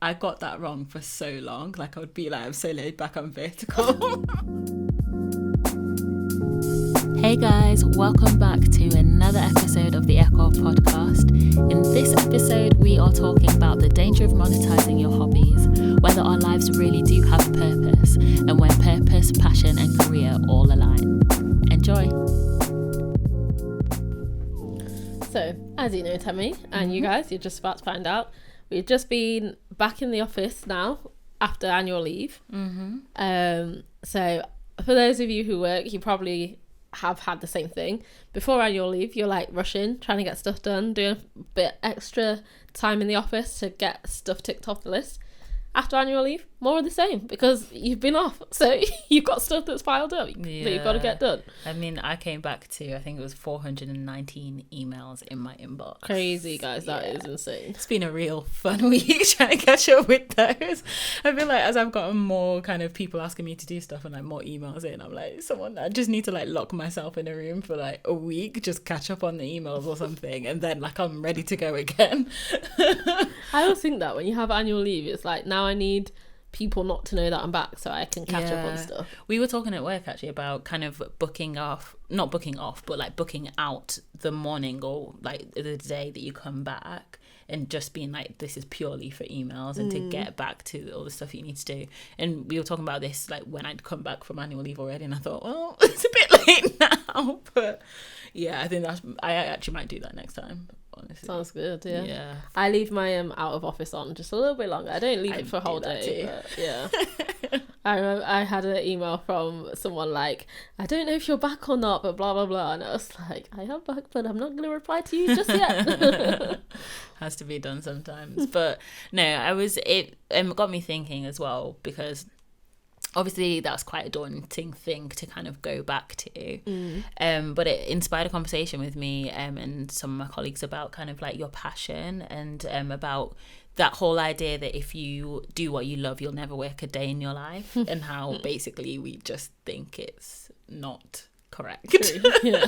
I got that wrong for so long. Like, I would be like, I'm so laid back, I'm vertical. Hey guys, welcome back to another episode of the Podcast. In this episode, we are talking about the danger of monetizing your hobbies, whether our lives really do have a purpose, and when purpose, passion, and career all align. Enjoy. So, as you know, Tammy, and you guys, you're just about to find out, we've just been back in the office now after annual leave. So, for those of you who work, you probably have had the same thing. Before annual leave, you're like rushing, trying to get stuff done, doing a bit extra time in the office to get stuff ticked off the list. After annual leave, more of the same, because you've been off, so you've got stuff that's piled up that you've got to get done. I mean, I came back to, I think it was 419 emails in my inbox. Crazy, guys. That is insane. It's been a real fun week trying to catch up with those. I feel like as I've gotten more kind of people asking me to do stuff and like more emails in, I'm like, I just need to like lock myself in a room for like a week, just catch up on the emails or something, and then like I'm ready to go again. I always think that when you have annual leave, it's like, now I need people not to know that I'm back so I can catch up on stuff. We were talking at work actually about kind of not booking off, but like booking out the morning or like the day that you come back and just being like, this is purely for emails and to get back to all the stuff you need to do. And we were talking about this like when I'd come back from annual leave already, and I thought, well, it's a bit late now, but yeah, I think I actually might do that next time. Honestly. Sounds good. Yeah. I leave my out of office on just a little bit longer. I don't leave it for a whole day. But yeah. I remember I had an email from someone like, I don't know if you're back or not, but blah blah blah, and I was like, I am back, but I'm not going to reply to you just yet. Has to be done sometimes. But no, it got me thinking as well, because obviously that's quite a daunting thing to kind of go back to, but it inspired a conversation with me and some of my colleagues about kind of like your passion and about that whole idea that if you do what you love, you'll never work a day in your life, and how basically we just think it's not correct. Yeah.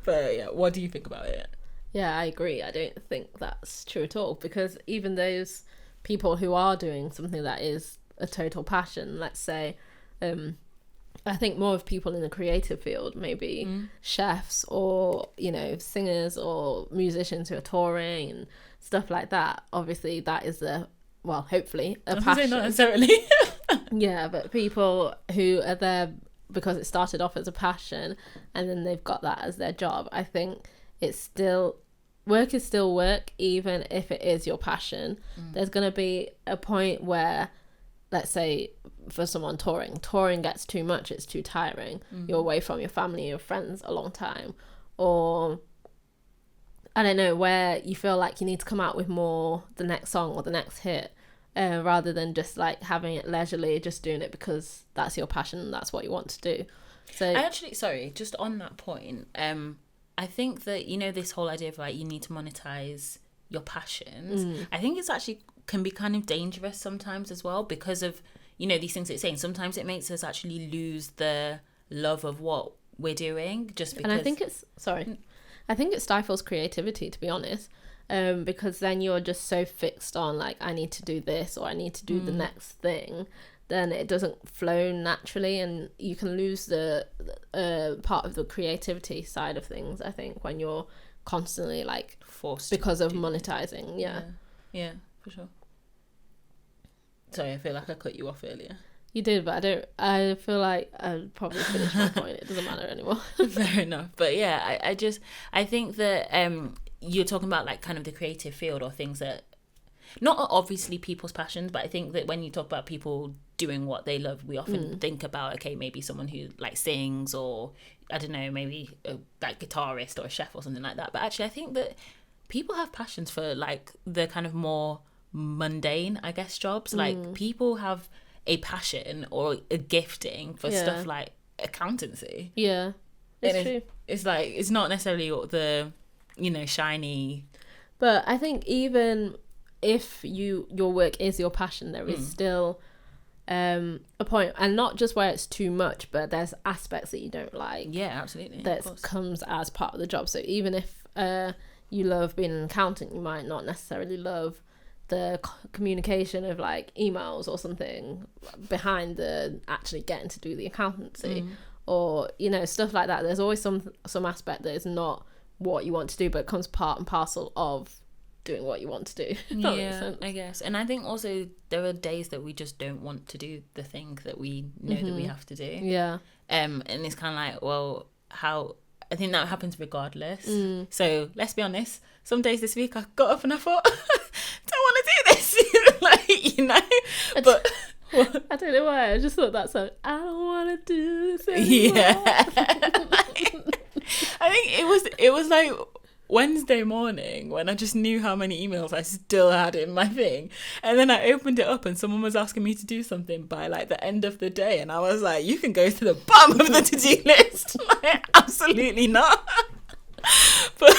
But yeah, what do you think about it? Yeah, I agree. I don't think that's true at all, because even those people who are doing something that is a total passion, let's say, I think more of people in the creative field, maybe chefs or, you know, singers or musicians who are touring and stuff like that. Obviously that is hopefully a passion. Not necessarily. Yeah, but people who are there because it started off as a passion and then they've got that as their job, I think work is still work, even if it is your passion. There's going to be a point where, let's say for someone touring gets too much, it's too tiring. You're away from your family, your friends a long time, or I don't know, where you feel like you need to come out with more the next song or the next hit, rather than just like having it leisurely, just doing it because that's your passion and that's what you want to do. So just on that point, I think that, you know, this whole idea of like you need to monetize your passions, I think it's actually can be kind of dangerous sometimes as well, because of, you know, these things that it's saying. Sometimes it makes us actually lose the love of what we're doing, just because. And I think it stifles creativity, to be honest, because then you're just so fixed on like, I need to do this or I need to do the next thing, then it doesn't flow naturally, and you can lose the part of the creativity side of things, I think, when you're constantly like forced because of monetizing. Yeah, for sure. Sorry, I feel like I cut you off earlier. You did, but I feel like I probably finished my point. It doesn't matter anymore. Fair enough. But yeah, I think that you're talking about like kind of the creative field or things that not obviously people's passions, but I think that when you talk about people doing what they love, we often think about, okay, maybe someone who like sings, or I don't know, maybe a like guitarist or a chef or something like that. But actually I think that people have passions for like the kind of more mundane, I guess, jobs. Like people have a passion or a gifting for stuff like accountancy. Yeah, it's true. It's like, it's not necessarily the, you know, shiny. But I think even if your work is your passion, there is still a point, and not just where it's too much, but there's aspects that you don't like. Yeah, absolutely. That comes as part of the job. So even if you love being an accountant, you might not necessarily love the communication of like emails or something behind the actually getting to do the accountancy, or you know, stuff like that. There's always some aspect that is not what you want to do, but it comes part and parcel of doing what you want to do. Yeah, I guess. And I think also there are days that we just don't want to do the thing that we know that we have to do. Yeah. And it's kind of like, well, how... I think that happens regardless. So let's be honest. Some days this week I got up and I thought, don't want to do this. Like, you know. But I don't know why. I just thought that song. I don't want to do this anymore. Yeah. I think it was like Wednesday morning when I just knew how many emails I still had in my thing, and then I opened it up and someone was asking me to do something by like the end of the day, and I was like, you can go to the bottom of the to-do list. Like, absolutely not. But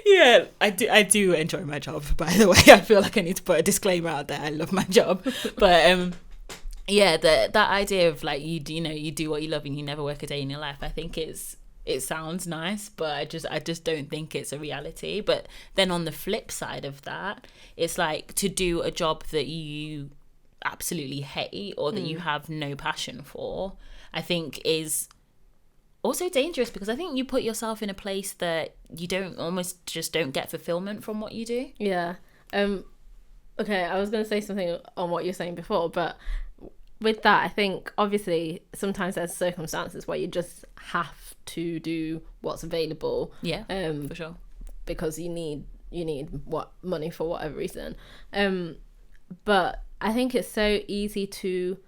yeah, I do enjoy my job, by the way. I feel like I need to put a disclaimer out there. I love my job. But yeah, that idea of like you do what you love and you never work a day in your life, I think it sounds nice, but I just don't think it's a reality. But then on the flip side of that, it's like to do a job that you absolutely hate or that you have no passion for, I think is also dangerous, because I think you put yourself in a place that you don't get fulfillment from what you do. Yeah. Okay, I was going to say something on what you were saying before, but with that, I think obviously sometimes there's circumstances where you just have to do what's available. Yeah, for sure. Because you need money for whatever reason. But I think it's so easy to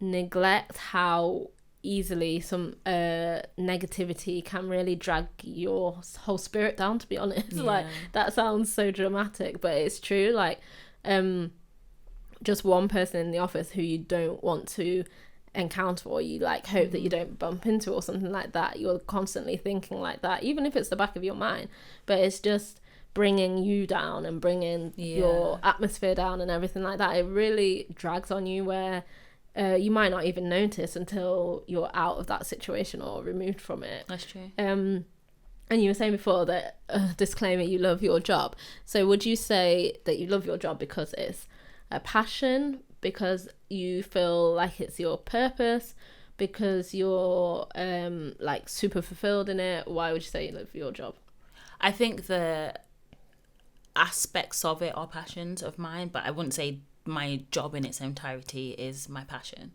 neglect how easily some negativity can really drag your whole spirit down, to be honest. Yeah. Like, that sounds so dramatic, but it's true. Like, just one person in the office who you don't want to encounter, or you like hope that you don't bump into, or something like that, you're constantly thinking like that, even if it's the back of your mind, but it's just bringing you down and bringing your atmosphere down and everything like that. It really drags on you, where you might not even notice until you're out of that situation or removed from it. That's true. And you were saying before that disclaimer, you love your job. So would you say that you love your job because it's a passion, because you feel like it's your purpose, because you're like super fulfilled in it? Why would you say you love your job? I think the aspects of it are passions of mine, but I wouldn't say my job in its entirety is my passion.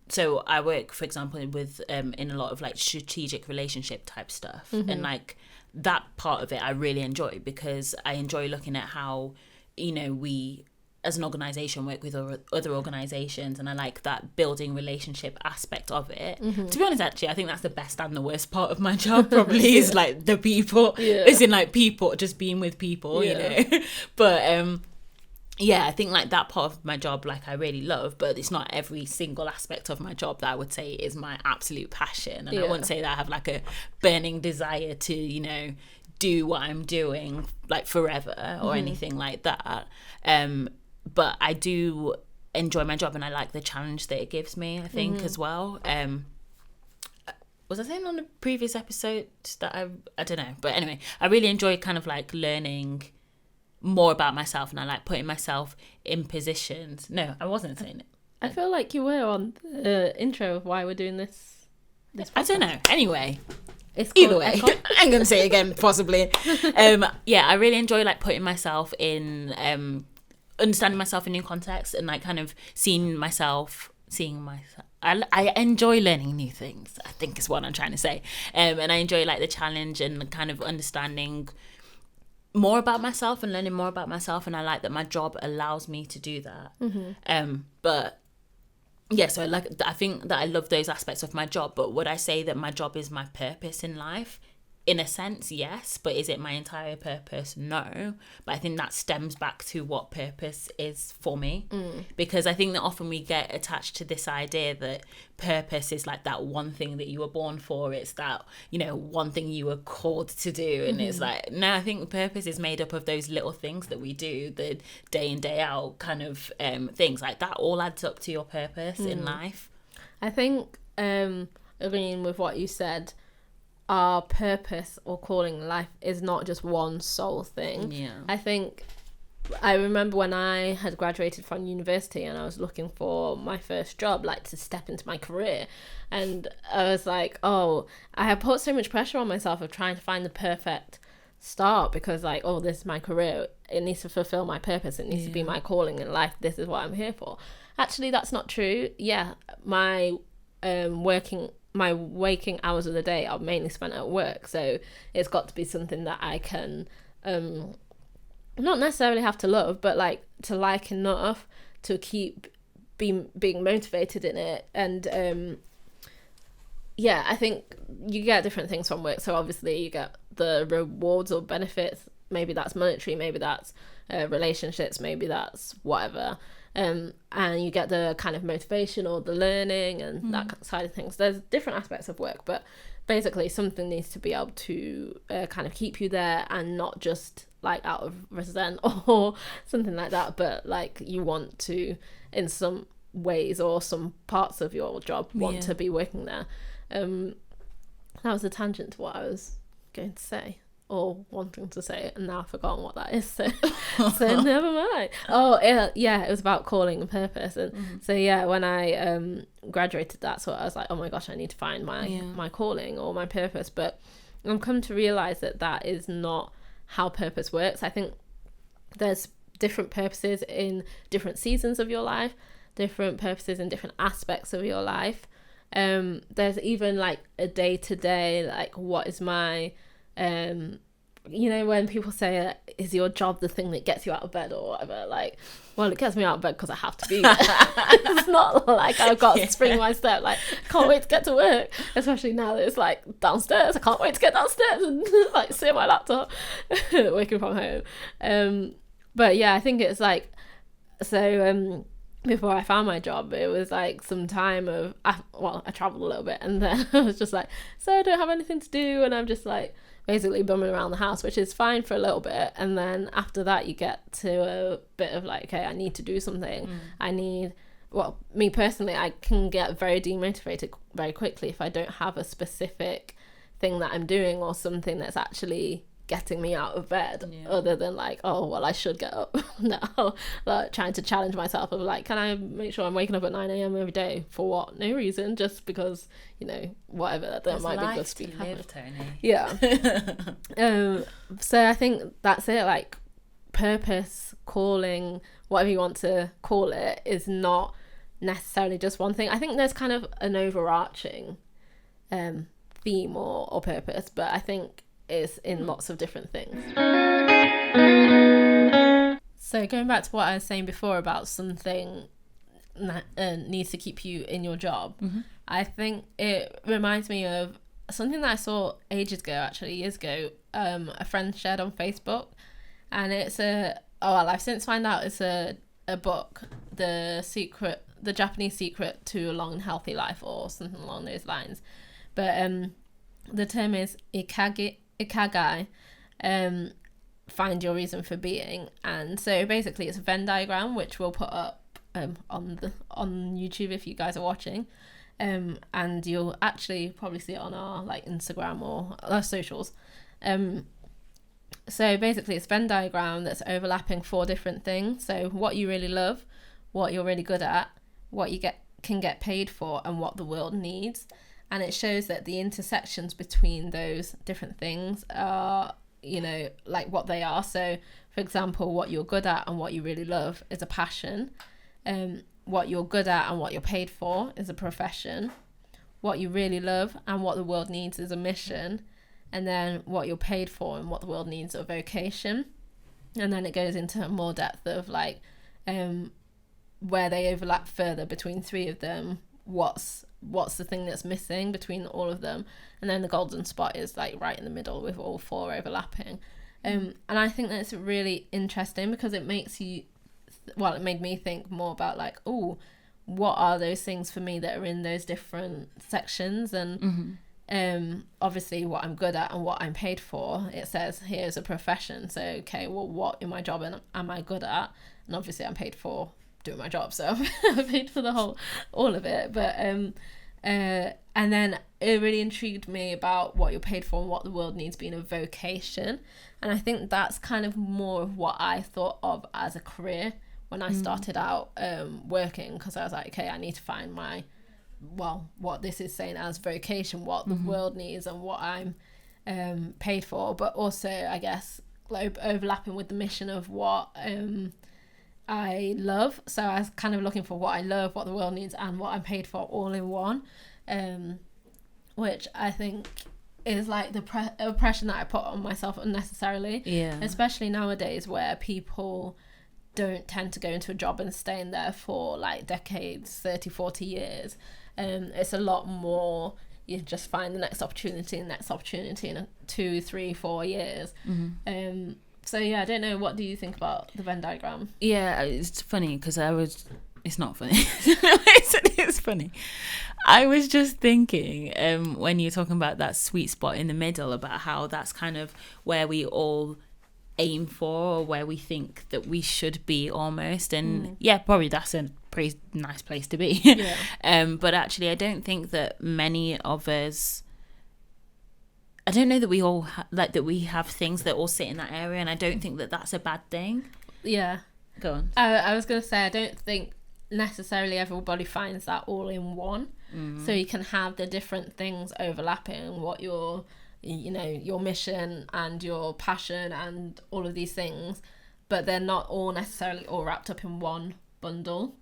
So I work, for example, with in a lot of like strategic relationship type stuff, and like that part of it I really enjoy, because I enjoy looking at how, you know, we as an organisation work with other organisations, and I like that building relationship aspect of it. To be honest, actually, I think that's the best and the worst part of my job, probably, is like the people. It's in like people, just being with people, you know. But yeah, I think like that part of my job, like I really love, but it's not every single aspect of my job that I would say is my absolute passion. And I wouldn't say that I have like a burning desire to, you know, do what I'm doing like forever or anything like that. But I do enjoy my job, and I like the challenge that it gives me, I think, as well. Was I saying on the previous episode that I don't know, but anyway, I really enjoy kind of like learning more about myself, and I like putting myself in positions. No, I wasn't saying it. I feel like you were on the intro of why we're doing this podcast. I don't know. Anyway, it's either way, I'm gonna say it again, possibly. Yeah, I really enjoy like putting myself in, understanding myself in new contexts, and like kind of seeing myself. I enjoy learning new things, I think is what I'm trying to say. And I enjoy like the challenge and kind of understanding more about myself and learning more about myself, and I like that my job allows me to do that. But yeah, so like I think that I love those aspects of my job. But would I say that my job is my purpose in life? In a sense, yes, but is it my entire purpose? No. But I think that stems back to what purpose is for me. Because I think that often we get attached to this idea that purpose is like that one thing that you were born for. It's that, you know, one thing you were called to do. And it's like, no, I think purpose is made up of those little things that we do, the day in, day out kind of things. Like that all adds up to your purpose in life. I think, agreeing with what you said, our purpose or calling in life is not just one sole thing. I think I remember when I had graduated from university and I was looking for my first job, like to step into my career, and I was like, oh, I had put so much pressure on myself of trying to find the perfect start, because like, oh, this is my career, it needs to fulfill my purpose, it needs to be my calling in life, this is what I'm here for. Actually, that's not true. Yeah, my waking hours of the day are mainly spent at work, so it's got to be something that I can not necessarily have to love, but like to like enough to keep being motivated in it. And yeah, I think you get different things from work. So obviously you get the rewards or benefits, maybe that's monetary, maybe that's relationships, maybe that's whatever, and you get the kind of motivation or the learning and that side of things. There's different aspects of work, but basically something needs to be able to kind of keep you there, and not just like out of resent or something like that, but like you want to, in some ways or some parts of your job, want to be working there. That was a tangent to what I was going to say or wanting to say, and now I've forgotten what that is, so so never mind. Yeah, it was about calling and purpose. And so yeah, when I graduated, that's what I was like, oh my gosh, I need to find my calling or my purpose. But I've come to realize that is not how purpose works. I think there's different purposes in different seasons of your life, different purposes in different aspects of your life. There's even like a day-to-day, like what is my when people say, is your job the thing that gets you out of bed or whatever, like, well, it gets me out of bed because I have to be there. It's not like I've got to spring my step, like, can't wait to get to work, especially now that it's like downstairs. I can't wait to get downstairs and like sit at my laptop working from home. But yeah, I think it's like, so before I found my job, it was like some time of, I traveled a little bit, and then I was just like, so I don't have anything to do, and I'm just like basically bumming around the house, which is fine for a little bit. And then after that you get to a bit of like, okay, I need to do something. Me personally, I can get very demotivated very quickly if I don't have a specific thing that I'm doing or something that's actually getting me out of bed, other than like, oh well, I should get up now, like trying to challenge myself of like, can I make sure I'm waking up at 9 a.m. every day? For what? No reason, just because, whatever, that might be good to be live, Tony. Yeah. So I think that's it, like purpose, calling, whatever you want to call it, is not necessarily just one thing. I think there's kind of an overarching theme or purpose, but I think is in lots of different things. So going back to what I was saying before about something that needs to keep you in your job, I think it reminds me of something that I saw years ago, a friend shared on Facebook, and it's I've since found out it's a book, the Japanese secret to a long and healthy life, or something along those lines. But the term is ikigai, find your reason for being. And so basically it's a Venn diagram, which we'll put up on YouTube if you guys are watching, and you'll actually probably see it on our like Instagram or our socials. So basically it's a Venn diagram that's overlapping 4 different things. So what you really love, what you're really good at, what you can get paid for, and what the world needs. And it shows that the intersections between those different things are, like what they are. So, for example, what you're good at and what you really love is a passion. What you're good at and what you're paid for is a profession. What you really love and what the world needs is a mission. And then what you're paid for and what the world needs is a vocation. And then it goes into more depth of like where they overlap further between 3 of them. What's the thing that's missing between all of them, and then the golden spot is like right in the middle with all 4 overlapping. And I think that's really interesting because it makes you, it made me think more about like, what are those things for me that are in those different sections, and obviously what I'm good at and what I'm paid for. It says here's a profession, so okay, well, what in my job am I good at? And obviously I'm paid for doing my job, so I'm paid for all of it. But And then it really intrigued me about what you're paid for and what the world needs being a vocation. And I think that's kind of more of what I thought of as a career when I started out working, because I was like, okay, I need to find what this is saying as vocation, what the world needs and what I'm paid for, but also I guess overlapping with the mission of what I love. So I was kind of looking for what I love, what the world needs, and what I'm paid for all in one, which I think is like the oppression that I put on myself unnecessarily, especially nowadays where people don't tend to go into a job and stay in there for like decades, 30-40 years. It's a lot more, you just find the next opportunity in 2, 3, 4 years. So yeah, I don't know, what do you think about the Venn diagram? Yeah, it's funny because it's not funny. It's funny. I was just thinking when you're talking about that sweet spot in the middle, about how that's kind of where we all aim for, or where we think that we should be almost. And yeah, probably that's a pretty nice place to be. But actually I don't think that many of us, I don't know that we all that we have things that all sit in that area, and I don't think that that's a bad thing. Go on. I was going to say, I don't think necessarily everybody finds that all in one. So you can have the different things overlapping, what your mission and your passion and all of these things, but they're not all necessarily all wrapped up in one bundle.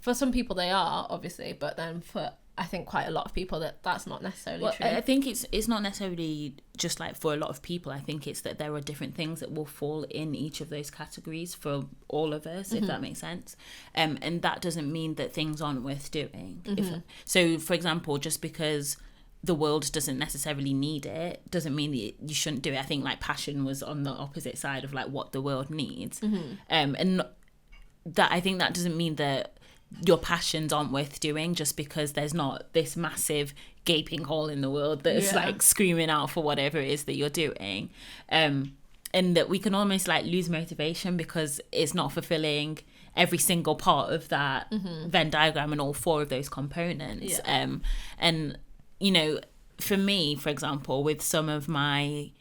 For some people they are, obviously, but then for I think quite a lot of people that's not necessarily true. I think it's not necessarily just like for a lot of people. I think it's that there are different things that will fall in each of those categories for all of us, if that makes sense. And that doesn't mean that things aren't worth doing. So, for example, just because the world doesn't necessarily need it doesn't mean that you shouldn't do it. I think like passion was on the opposite side of like what the world needs. And that, I think that doesn't mean that your passions aren't worth doing just because there's not this massive gaping hole in the world that's like screaming out for whatever it is that you're doing. And that we can almost like lose motivation because it's not fulfilling every single part of that Venn diagram and all 4 of those components. And for me, for example, with some of my,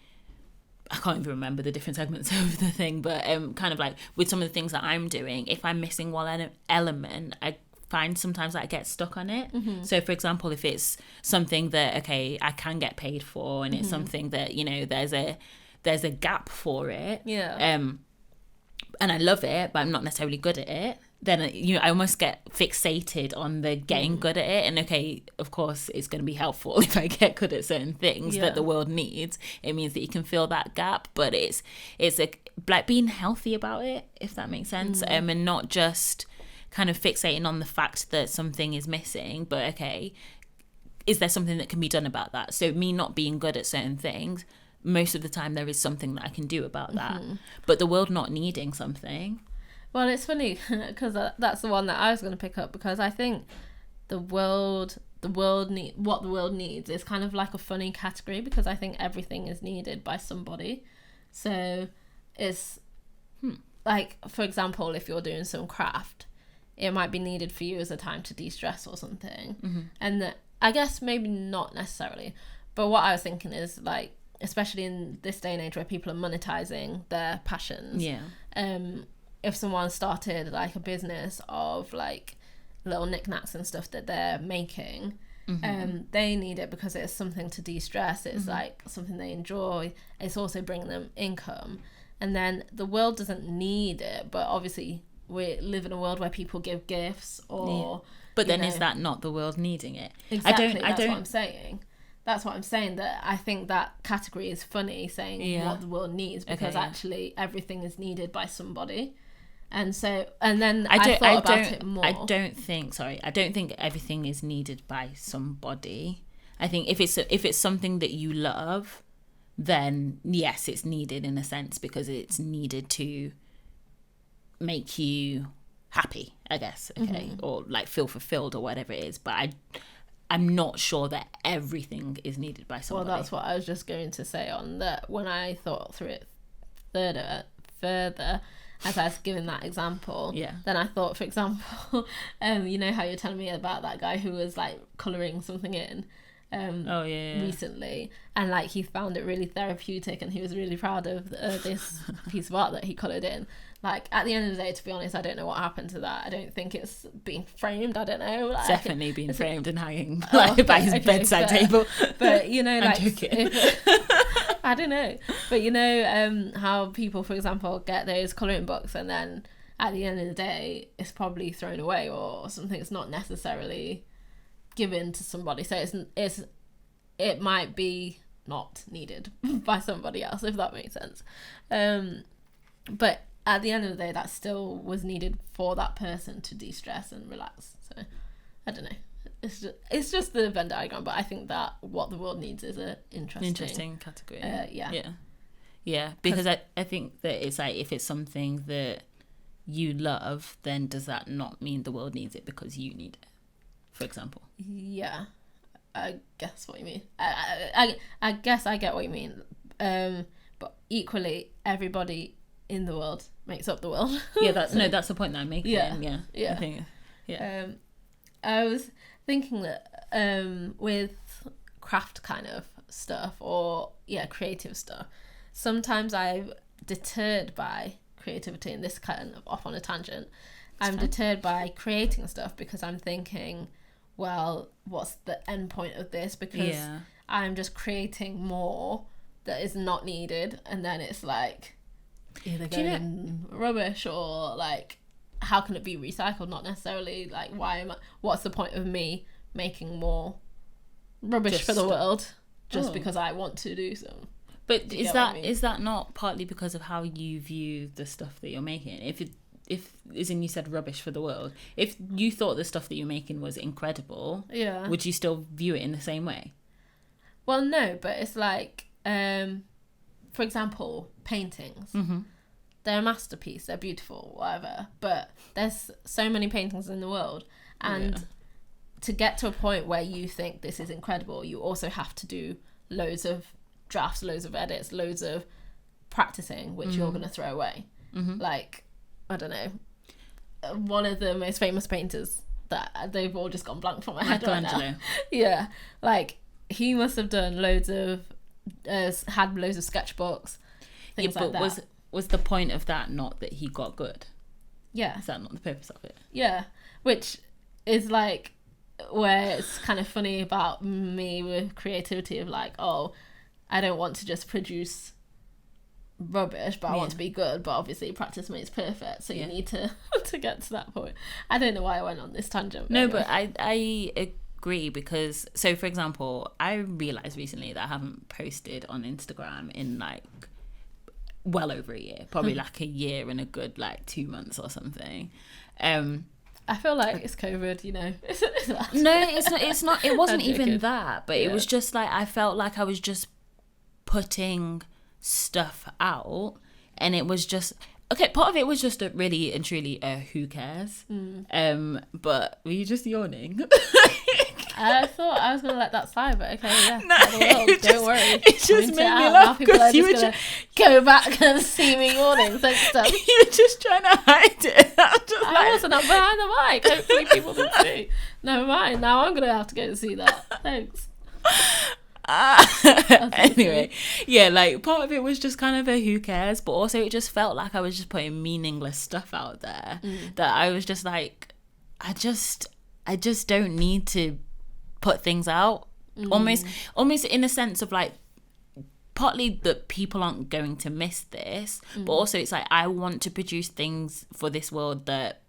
I can't even remember the different segments of the thing, but kind of like with some of the things that I'm doing, if I'm missing one element, I find sometimes that I get stuck on it. So for example, if it's something that, okay, I can get paid for, and it's something that, there's a gap for it, and I love it, but I'm not necessarily good at it, then I almost get fixated on the getting good at it. And okay, of course it's going to be helpful if I get good at certain things that the world needs. It means that you can fill that gap, but it's like being healthy about it, if that makes sense. And not just kind of fixating on the fact that something is missing, but okay, is there something that can be done about that? So me not being good at certain things, most of the time there is something that I can do about that. But the world not needing something. Well, it's funny because that's the one that I was going to pick up, because I think what the world needs is kind of like a funny category, because I think everything is needed by somebody. So it's like, for example, if you're doing some craft, it might be needed for you as a time to de-stress or something. And I guess maybe not necessarily, but what I was thinking is like, especially in this day and age where people are monetizing their passions, if someone started like a business of like little knickknacks and stuff that they're making, they need it because it's something to de-stress. It's like something they enjoy. It's also bringing them income. And then the world doesn't need it, but obviously we live in a world where people give gifts or but then is that not the world needing it? Exactly. That's what I'm saying. That's what I'm saying, that I think that category is funny, saying what the world needs, because actually everything is needed by somebody. And so, and then I thought about it more. I don't think everything is needed by somebody. I think if it's something that you love, then yes, it's needed in a sense, because it's needed to make you happy, I guess, or like feel fulfilled or whatever it is. But I'm not sure that everything is needed by somebody. Well, that's what I was just going to say on that. When I thought through it further, as I was giving that example, then I thought, for example, you know how you're telling me about that guy who was like colouring something in recently, and like he found it really therapeutic and he was really proud of this piece of art that he coloured in. Like, at the end of the day, to be honest, I don't know what happened to that. I don't think it's being framed. I don't know. Like, definitely being framed and hanging by his bedside table. But, you know, I'm like... joking. I don't know. But, you know, how people, for example, get those colouring books and then at the end of the day, it's probably thrown away or something. It's not necessarily given to somebody. So it might be not needed by somebody else, if that makes sense. But... at the end of the day, that still was needed for that person to de-stress and relax. So, I don't know. It's just the Venn diagram, but I think that what the world needs is an interesting category. Yeah, because I think that it's like, if it's something that you love, then does that not mean the world needs it because you need it, for example? Yeah, I guess what you mean. I guess I get what you mean. But equally, everybody in the world makes up the world. That's the point that I'm making. I think, I was thinking that with craft kind of stuff or creative stuff, sometimes I'm deterred by creativity, and this kind of off on a tangent. I'm deterred by creating stuff because I'm thinking, well, what's the end point of this? Because I'm just creating more that is not needed, and then it's like either going rubbish or like, how can it be recycled? Not necessarily like, what's the point of me making more rubbish for the world just because I want to do so? But is that not partly because of how you view the stuff that you're making? If as in you said rubbish for the world, if you thought the stuff that you're making was incredible, would you still view it in the same way? Well, no, but it's like, for example, paintings. They're a masterpiece, they're beautiful, whatever, but there's so many paintings in the world, and to get to a point where you think this is incredible, you also have to do loads of drafts, loads of edits, loads of practicing, which you're going to throw away. Like, I don't know, one of the most famous painters that they've all just gone blank from my head right now. Like, he must have done loads of had loads of sketchbooks, things like that. Was the point of that not that he got good? Is that not the purpose of it? Which is like where it's kind of funny about me with creativity of like, oh, I don't want to just produce rubbish, but I want to be good, but obviously practice makes perfect, so you need to get to that point. I don't know why I went on this tangent. No, anyway. But I agree, because so for example, I realized recently that I haven't posted on Instagram in like well over a year, probably like a year and a good like 2 months or something. I feel like it's COVID, you know. No, it's not it wasn't even that, but it was just like I felt like I was just putting stuff out, and it was just part of it was just a really and truly who cares. But were you just yawning? I thought I was gonna let that slide, but okay, don't worry. It just made me laugh because you were just go back and see me yawning. So stuff. You were just trying to hide it. I wasn't up behind the mic. Hopefully people can see. Never mind. Now I'm gonna have to go and see that. Thanks. Anyway, like part of it was just kind of a who cares, but also it just felt like I was just putting meaningless stuff out there that I was just like, I just don't need to put things out. Almost in a sense of like, partly that people aren't going to miss this, but also it's like I want to produce things for this world that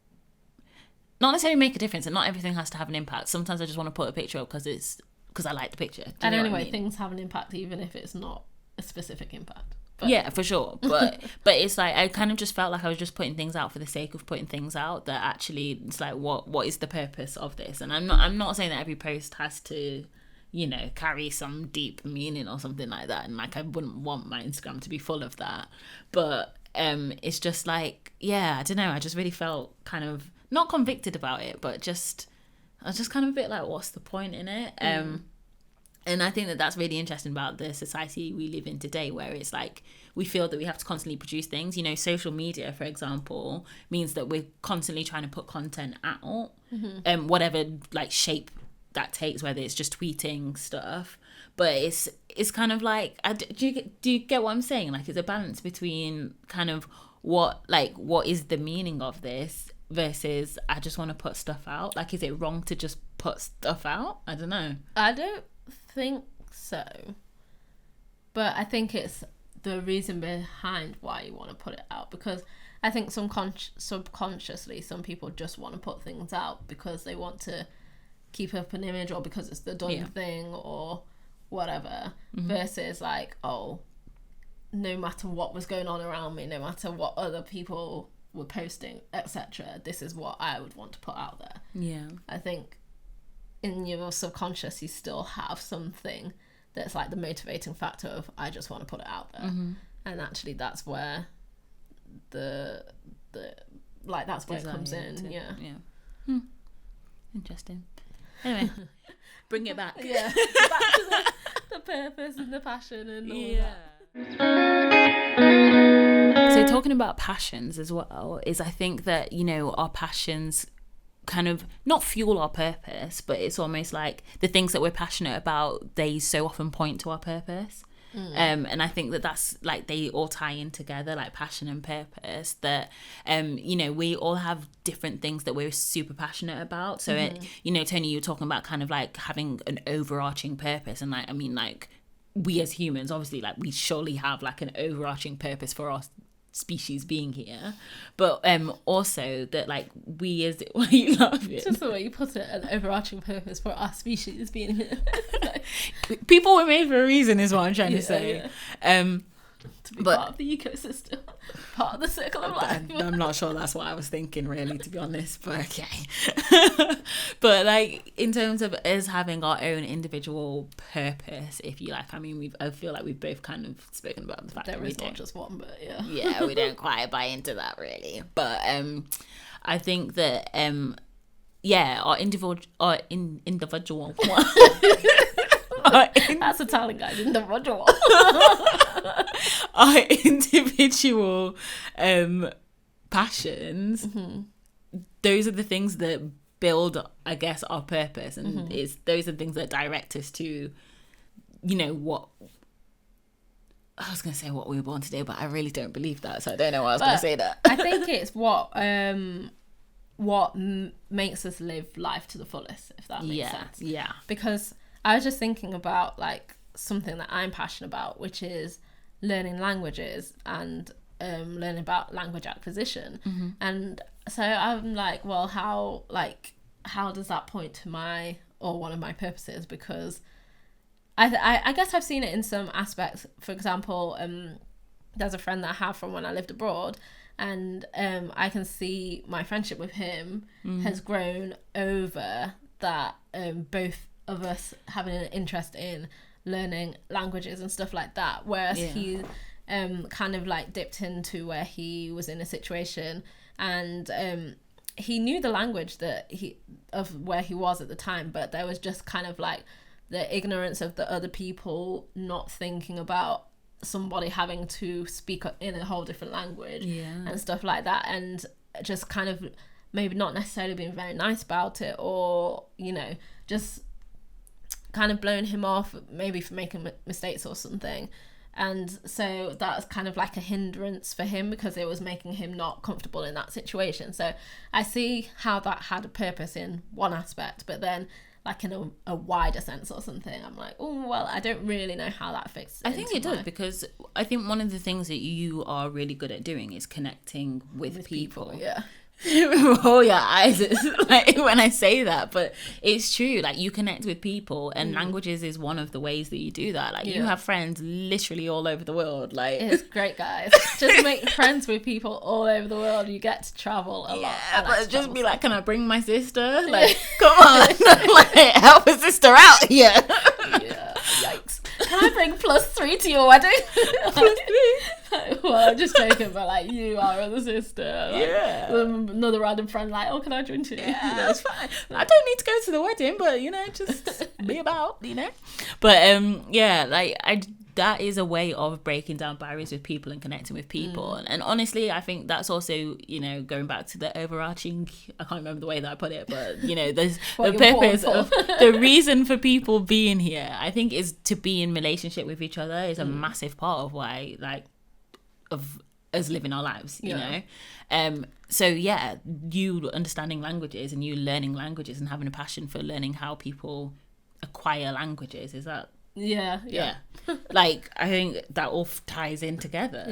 not necessarily make a difference, and not everything has to have an impact. Sometimes I just want to put a picture up because I like the picture. And anyway, things have an impact even if it's not a specific impact. But... yeah, for sure. But it's like I kind of just felt like I was just putting things out for the sake of putting things out, that actually it's like what is the purpose of this? And I'm not saying that every post has to, you know, carry some deep meaning or something like that, and like I wouldn't want my Instagram to be full of that. But it's just like, I don't know, I just really felt kind of not convicted about it, but I was just kind of a bit like, what's the point in it? And I think that that's really interesting about the society we live in today, where it's like we feel that we have to constantly produce things. You know, social media, for example, means that we're constantly trying to put content out, whatever like shape that takes, whether it's just tweeting stuff. But it's kind of like, do you get what I'm saying? Like, it's a balance between kind of what is the meaning of this versus I just want to put stuff out. Like, is it wrong to just put stuff out? I don't know. I don't think so, but I think it's the reason behind why you want to put it out, because I think subconsciously some people just want to put things out because they want to keep up an image, or because it's the done thing or whatever, versus like, oh, no matter what was going on around me, no matter what other people were posting, etc., this is what I would want to put out there. Yeah, I think in your subconscious you still have something that's like the motivating factor of I just want to put it out there, and actually that's where the like that's where it comes in. Interesting. Anyway, bring it back. Back to the purpose and the passion and all that. So talking about passions as well is, I think that, you know, our passions kind of not fuel our purpose, but it's almost like the things that we're passionate about, they so often point to our purpose. And I think that that's like, they all tie in together, like passion and purpose, that you know, we all have different things that we're super passionate about. So you know, Tony, you were talking about kind of like having an overarching purpose, and like, I mean, like, we as humans, obviously, like, we surely have like an overarching purpose for our species being here, but also that like we as why are you laughing? Just the way you put it, an overarching purpose for our species being here. People were made for a reason is what I'm trying to say. To be part of the ecosystem, part of the circle of life. I'm not sure that's what I was thinking, really, to be honest, but okay. But like, in terms of us having our own individual purpose, if you like, I mean, I feel like we've both kind of spoken about the fact that we don't just one, but we don't quite buy into that, really. But I think that our individual that's a talent, guys. Individual. Our individual passions, those are the things that build, I guess, our purpose, and those are the things that direct us to, you know, what I was going to say, what we were born to do, but I really don't believe that, so I don't know why I was going to say that. I think it's what makes us live life to the fullest, if that makes sense. Yeah. Because I was just thinking about like something that I'm passionate about, which is learning languages and learning about language acquisition. And so I'm like, well, how does that point to one of my purposes? Because I guess I've seen it in some aspects. For example, there's a friend that I have from when I lived abroad, and I can see my friendship with him has grown over that, both of us having an interest in learning languages and stuff like that, whereas he kind of like dipped into where he was in a situation, and he knew the language of where he was at the time, but there was just kind of like the ignorance of the other people not thinking about somebody having to speak in a whole different language and stuff like that, and just kind of maybe not necessarily being very nice about it, or, you know, just kind of blowing him off maybe for making mistakes or something. And so that's kind of like a hindrance for him, because it was making him not comfortable in that situation. So I see how that had a purpose in one aspect, but then like in a wider sense or something, I'm like, oh, well, I don't really know how that fits. I think it does, because I think one of the things that you are really good at doing is connecting with people. Yeah. Roll your eyes like when I say that, but it's true. Like, you connect with people, and languages is one of the ways that you do that. Like, you have friends literally all over the world. Like, it's great, guys. Just make friends with people all over the world. You get to travel a lot. Yeah, but just be like, can I bring my sister? Like, come on, like, help a sister out here. Yeah, yikes. can I bring +3 to your wedding? Well, I'm just joking, but like you are the sister. Like, Yeah. Another random friend like, oh, can I join too? Yeah, that's fine. I don't need to go to the wedding, but just be about, But yeah, like that is a way of breaking down barriers with people and connecting with people. And honestly, I think that's also, going back to the overarching, I can't remember the way that I put it, but there's the purpose of the reason for people being here, I think, is to be in relationship with each other is a massive part of why, like, of us living our lives, you know. So yeah, you understanding languages and you learning languages and having a passion for learning how people acquire languages, is that yeah. Like, I think that all ties in together.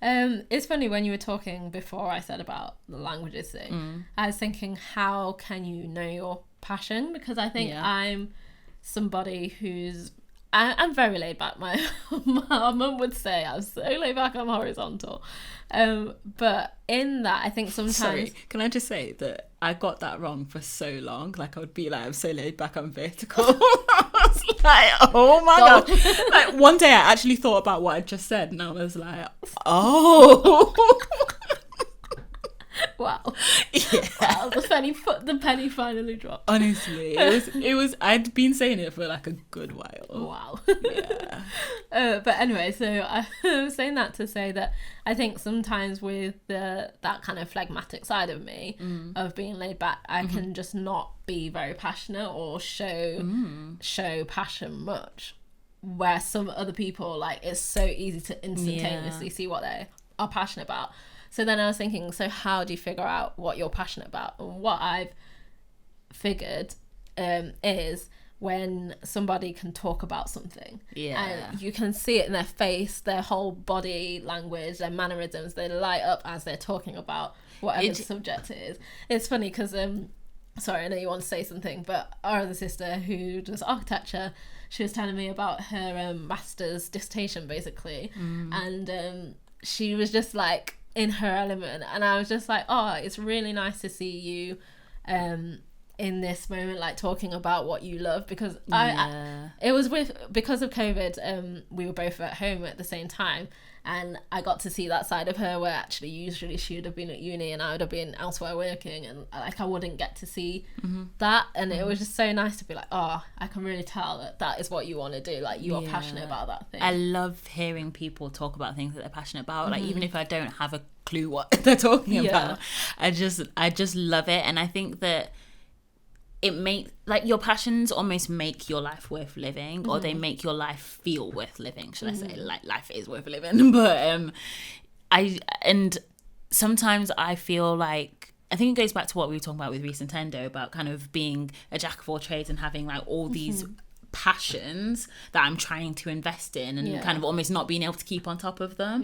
It's funny, when you were talking before, I said about the languages thing, I was thinking, how can you know your passion? Because I think I'm somebody who's I'm very laid back. My mum would say I'm so laid back, I'm horizontal. But in that, I think sometimes... Sorry, can I just say that I got that wrong for so long? Like, I would be like, I'm so laid back, I'm vertical. I was like, oh my God. Like, one day I actually thought about what I just said, and I was like, oh. Wow. Yeah. Wow, the penny finally dropped. Honestly, it was I'd been saying it for like a good while. Wow. Yeah. But anyway, so I was saying that to say that I think sometimes with that kind of phlegmatic side of me, of being laid back, I can just not be very passionate or show passion much, where some other people, like, it's so easy to instantaneously see what they are passionate about. So then I was thinking, so how do you figure out what you're passionate about? And what I've figured is when somebody can talk about something, and you can see it in their face, their whole body language, their mannerisms, they light up as they're talking about whatever the subject is. It's funny because, sorry, I know you want to say something, but our other sister who does architecture, she was telling me about her master's dissertation, basically, and she was just like, in her element, and I was just like, oh, it's really nice to see you in this moment, like, talking about what you love, because it was because of COVID, we were both at home at the same time, and I got to see that side of her where actually usually she would have been at uni and I would have been elsewhere working, and like I wouldn't get to see that, and it was just so nice to be like, oh, I can really tell that is what you want to do, like you are passionate about that thing. I love hearing people talk about things that they're passionate about, like even if I don't have a clue what they're talking about, I just love it. And I think that it makes, like, your passions almost make your life worth living, or they make your life feel worth living, should I say. Like, life is worth living, but and sometimes I feel like, I think it goes back to what we were talking about with Reese and Tendo, about kind of being a jack of all trades and having like all these passions that I'm trying to invest in, and kind of almost not being able to keep on top of them.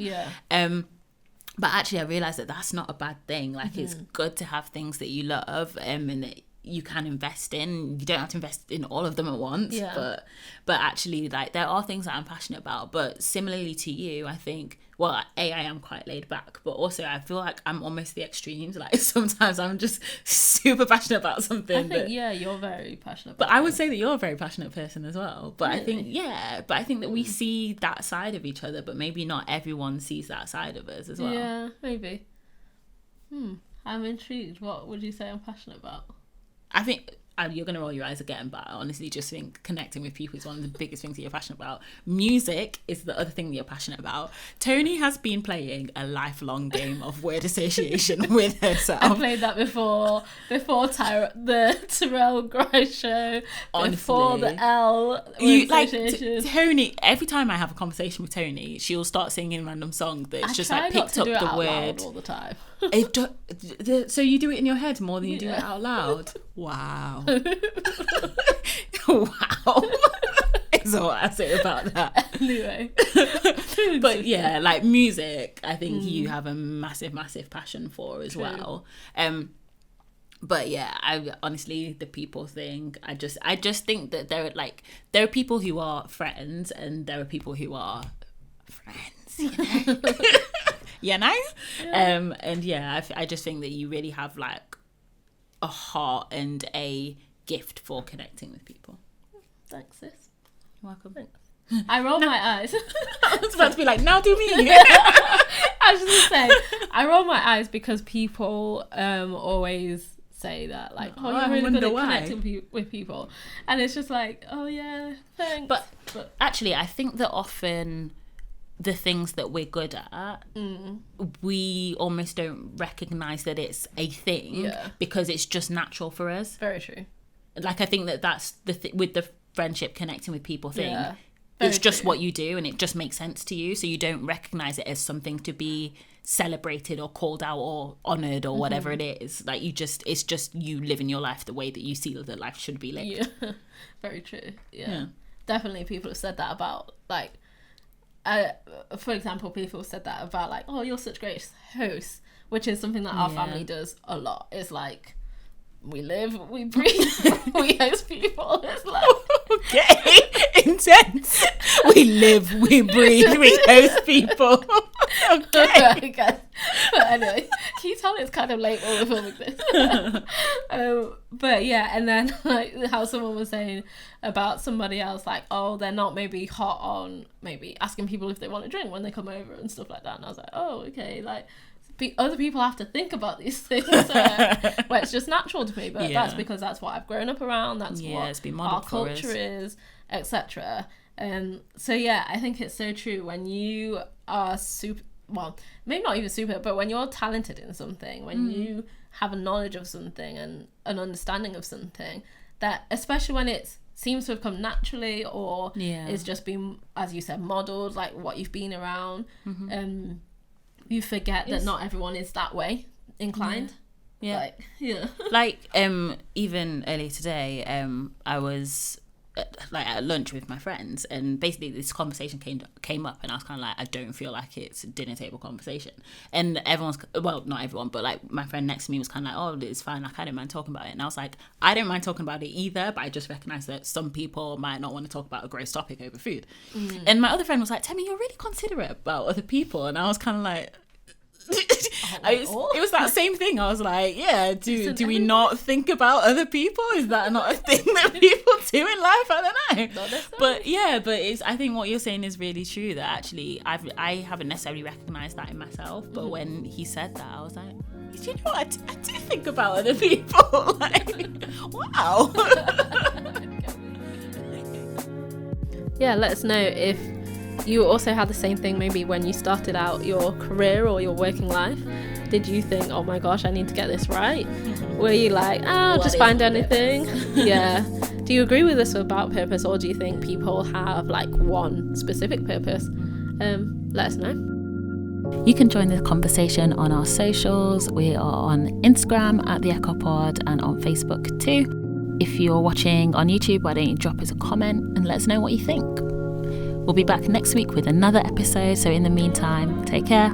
But actually I realized that that's not a bad thing. Like, it's good to have things that you love, and that you can invest in. You don't have to invest in all of them at once, but actually, like, there are things that I'm passionate about. But similarly to you, I think, well, I am quite laid back, but also I feel like I'm almost the extremes. Like, sometimes I'm just super passionate about something. I think you're very passionate about but I would say that you're a very passionate person as well. But really? I think that we see that side of each other, but maybe not everyone sees that side of us as well. Yeah, maybe. I'm intrigued. What would you say I'm passionate about? I think you're going to roll your eyes again, but I honestly just think connecting with people is one of the biggest things that you're passionate about. Music is the other thing that you're passionate about. Tony has been playing a lifelong game of word association with herself. I played that before the Terrell Grice show, honestly. Before the L association. Tony, every time I have a conversation with Tony, she'll start singing a random song that's just like picked up the word all the time. So you do it in your head more than you do it out loud. Wow. Wow. Is all I say about that. Anyway. But yeah, like music, I think you have a massive passion for as well. But yeah, I honestly, the people thing, I just think that there are people who are friends and there are people who are friends, you know. And yeah, I just think that you really have like a heart and a gift for connecting with people. Thanks, sis. You're welcome. Thanks. I roll my eyes. I was about to be like, now do me. I was just gonna say, I roll my eyes because people always say that, like, oh, you're really good at connecting with people, and it's just like, oh yeah, thanks. But actually, I think that often the things that we're good at, we almost don't recognize that it's a thing because it's just natural for us. Very true. Like, I think that that's the with the friendship, connecting with people thing. Yeah. It's just what you do, and it just makes sense to you, so you don't recognize it as something to be celebrated or called out or honored or whatever it is. Like, it's just you living your life the way that you see that life should be lived. Yeah. Very true. Yeah. Definitely people have said that about, like, for example, people have said that about, like, oh, you're such great hosts, which is something that our family does a lot. It's like, we live, we breathe, we host people. It's like, okay, intense. We live, we breathe, we host people. Okay. But anyway, can you tell it's kind of late when we're filming this? But yeah, and then like how someone was saying about somebody else, like, oh, they're not maybe hot on maybe asking people if they want a drink when they come over and stuff like that. And I was like, oh, okay, like, other people have to think about these things where it's just natural to me, but that's because that's what I've grown up around, that's what it's been our culture is, etc. So yeah, I think it's so true. When you are super, well, maybe not even super, but when you're talented in something, when you have a knowledge of something and an understanding of something, that especially when it seems to have come naturally or is just been, as you said, modeled, like what you've been around, you forget that not everyone is that way inclined. Like even earlier today, I was at lunch with my friends, and basically this conversation came up, and I was kind of like, I don't feel like it's a dinner table conversation, and everyone's, well, not everyone, but like my friend next to me was kind of like, oh, it's fine, like, I don't mind talking about it. And I was like, I don't mind talking about it either, but I just recognize that some people might not want to talk about a gross topic over food. And my other friend was like, Temi, you're really considerate about other people. And I was kind of like, it was that same thing. I was like, yeah, do we not think about other people? Is that not a thing that people do in life? I don't know. But it's, I think what you're saying is really true, that actually I haven't necessarily recognized that in myself, but when he said that, I was like, you know what, I do think about other people. Like, wow. Yeah, let us know if you also had the same thing maybe when you started out your career or your working life. Did you think, oh my gosh, I need to get this right? Were you like, I'll just find anything? Yeah. Do you agree with us about purpose, or do you think people have like one specific purpose? Let us know. You can join the conversation on our socials. We are on Instagram at theekopod and on Facebook too. If you're watching on YouTube, why don't you drop us a comment and let us know what you think. We'll be back next week with another episode, so in the meantime, take care.